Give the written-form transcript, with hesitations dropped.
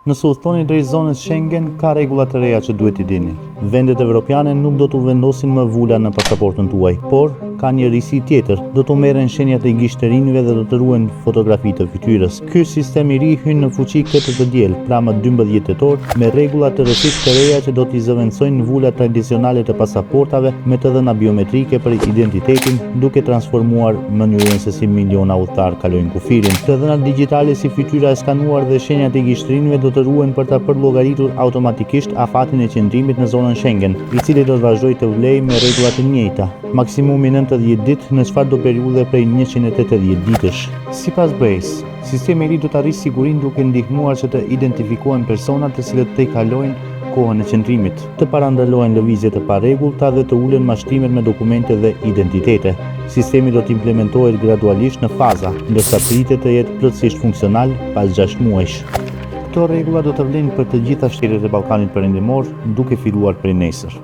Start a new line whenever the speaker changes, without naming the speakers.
Nëse udhtoni drejt zonës Schengen, ka rregulla të reja që duhet i dini. Vendet evropiane nuk do t'u vendosin më vula në pasaportën tuaj, por ka një risi tjetër, do t'u merren shenjat e gishterinë dhe do të ruhen fotografi të fytyrës. Ky sistem i ri hyn në fuqi këtë të diel, pra më 12 tetor, me rregulla të rrethit të reja që do t'i zëvendësojnë vulat tradicionale të pasaportave me të dhëna biometrike për identitetin, duke transformuar mënyrën se si miliona udhëtar kalojnë kufirin. Të dhënat digjitale si fytyra e skanuar dhe shenjat e gishtrinëve do të ruhen për ta përllogaritur automatikisht afatin e qëndrimit në zonën Schengen, i cili do të vazhdojë të vlejë me rregulla të njëjta, maksimumi 90 ditë në çfarëdo periudhe prej 180 ditësh. Sipas BE-s, sistemi i ri do të arrijë sigurinë duke ndihmuar që të identifikohen personat të cilët të kalojnë kohën e qëndrimit, të parandalohen lëvizjet e parregullta dhe të ulen mashtrimet me dokumente dhe identitete. Sistemi do të implementohet gradualisht në faza, ndërsa pritet të jetë plotësisht funksional pas 6 muajsh. Këto rregulla do të vlejnë për të gjitha shtetet e Ballkanit Perëndimor, duke filluar prej nesër.